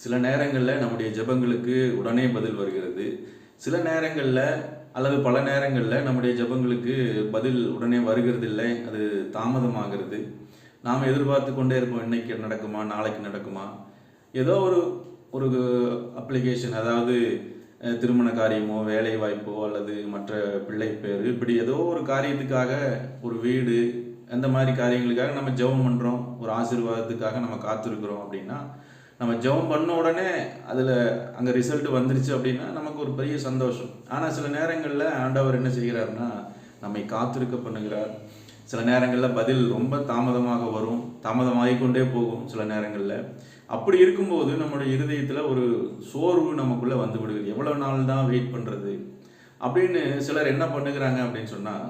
சில நேரங்களில் நம்முடைய ஜெபங்களுக்கு உடனே பதில் வருகிறது. சில நேரங்களில் அல்லது பல நேரங்களில் நம்முடைய ஜெபங்களுக்கு பதில் உடனே வருகிறதில்லை. அது தாமதமாகிறது. நாம் எதிர்பார்த்து கொண்டே இருப்போம். இன்னைக்கு நடக்குமா, நாளைக்கு நடக்குமா? ஏதோ ஒரு ஒரு அப்ளிகேஷன், அதாவது திருமண காரியமோ, வேலை வாய்ப்போ அல்லது மற்ற பிள்ளை பேர், இப்படி ஏதோ ஒரு காரியத்துக்காக, ஒரு வீடு, அந்த மாதிரி காரியங்களுக்காக நம்ம ஜெபம் பண்ணுறோம். ஒரு ஆசீர்வாதத்துக்காக நம்ம காத்திருக்கிறோம் அப்படின்னா, நம்ம ஜெபம் பண்ண உடனே அதில் அங்கே ரிசல்ட் வந்துருச்சு அப்படின்னா நமக்கு ஒரு பெரிய சந்தோஷம். ஆனால் சில நேரங்களில் ஆண்டவர் என்ன செய்கிறாருன்னா, நம்மை காத்திருக்க பண்ணுகிறார். சில நேரங்களில் பதில் ரொம்ப தாமதமாக வரும், தாமதமாகிக்கொண்டே போகும் சில நேரங்களில். அப்படி இருக்கும்போது நம்மளுடைய இருதயத்தில் ஒரு சோர்வு நமக்குள்ளே வந்து விடுகிறது. எவ்வளோ நாள் தான் வெயிட் பண்ணுறது அப்படின்னு சிலர் என்ன பண்ணுகிறாங்க அப்படின்னு சொன்னால்,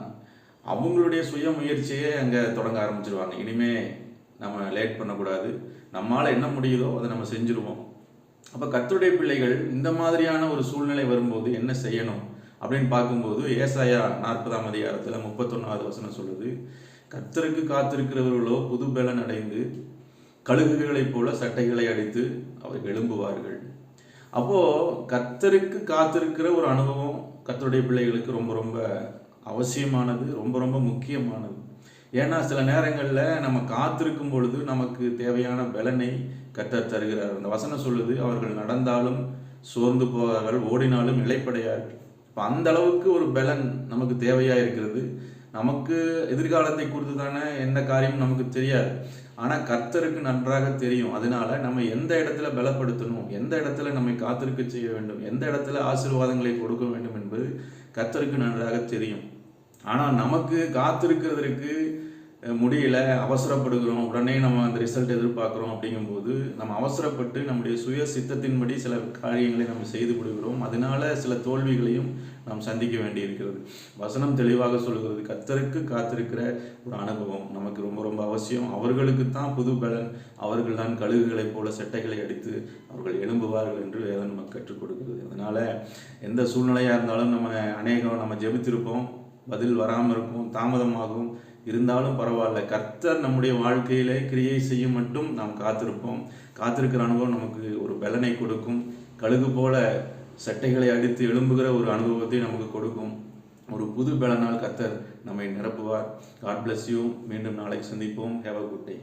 அவங்களுடைய சுய முயற்சியே அங்கே தொடங்க ஆரம்பிச்சிருவாங்க. இனிமே நம்ம லேட் பண்ணக்கூடாது, நம்மளால் என்ன முடியுதோ அதை நம்ம செஞ்சுருவோம். அப்போ கர்த்தருடைய பிள்ளைகள் இந்த மாதிரியான ஒரு சூழ்நிலை வரும்போது என்ன செய்யணும் அப்படின்னு பார்க்கும்போது, ஏசாயா 40ஆம் அதிகாரத்தில் 31வது வசனம் சொல்லுது, கர்த்தருக்கு காத்திருக்கிறவர்களோ புது பலன் அடைந்து கழுகுகளைப் போல சட்டைகளை அடித்து அவர்கள் எழும்புவார்கள். அப்போது கர்த்தருக்கு காத்திருக்கிற ஒரு அனுபவம் கர்த்தருடைய பிள்ளைகளுக்கு ரொம்ப ரொம்ப அவசியமானது, ரொம்ப ரொம்ப முக்கியமானது. ஏன்னா சில நேரங்களில் நம்ம காத்திருக்கும் பொழுது நமக்கு தேவையான பலனை கர்த்தர் தருகிறார். அந்த வசனம் சொல்லுது, அவர்கள் நடந்தாலும் சோர்ந்து போவார்கள், ஓடினாலும் இளைப்படையார்கள். இப்போ அந்த அளவுக்கு ஒரு பலன் நமக்கு தேவையாக இருக்கிறது. நமக்கு எதிர்காலத்தை குறித்து தானே எந்த காரியமும் நமக்கு தெரியாது, ஆனால் கர்த்தருக்கு நன்றாக தெரியும். அதனால நம்ம எந்த இடத்துல பலப்படுத்தணும், எந்த இடத்துல நம்மை காத்திருக்க செய்ய வேண்டும், எந்த இடத்துல ஆசீர்வாதங்களை கொடுக்க வேண்டும் என்பது கர்த்தருக்கு நன்றாக தெரியும். ஆனால் நமக்கு காத்திருக்கிறதுக்கு முடியல, அவசரப்படுகிறோம், உடனே நம்ம அந்த ரிசல்ட் எதிர்பார்க்குறோம். அப்படிங்கும்போது நம்ம அவசரப்பட்டு நம்முடைய சுய சித்தத்தின்படி சில காரியங்களை நம்ம செய்து விடுகிறோம். அதனால சில தோல்விகளையும் நாம் சந்திக்க வேண்டி இருக்கிறது. வசனம் தெளிவாக சொல்கிறது, கர்த்தருக்கு காத்திருக்கிற ஒரு அனுபவம் நமக்கு ரொம்ப ரொம்ப அவசியம். அவர்களுக்கு தான் புது பலன், அவர்கள் தான் கழுகுகளைப் போல செட்டைகளை அடித்து அவர்கள் எழும்புவார்கள் என்று வேதம் நமக்கு கற்றுக் கொடுக்கிறது. அதனால் எந்த சூழ்நிலையாக இருந்தாலும் நம்ம ஜெபித்திருப்போம், பதில் வராமல் இருக்கும், தாமதமாகும், இருந்தாலும் பரவாயில்ல, கர்த்தர் நம்முடைய வாழ்க்கையிலே கிரியை செய்யும் மட்டும் நாம் காத்திருப்போம். காத்திருக்கிற அனுபவம் நமக்கு ஒரு பலனை கொடுக்கும். கழுகு போல சட்டைகளை அடித்து எழும்புகிற ஒரு அனுபவத்தை நமக்கு கொடுக்கும். ஒரு புது பலனால் கர்த்தர் நம்மை நிரப்புவார். God bless you. மீண்டும் நாளைக்கு சந்திப்போம். Have a good day.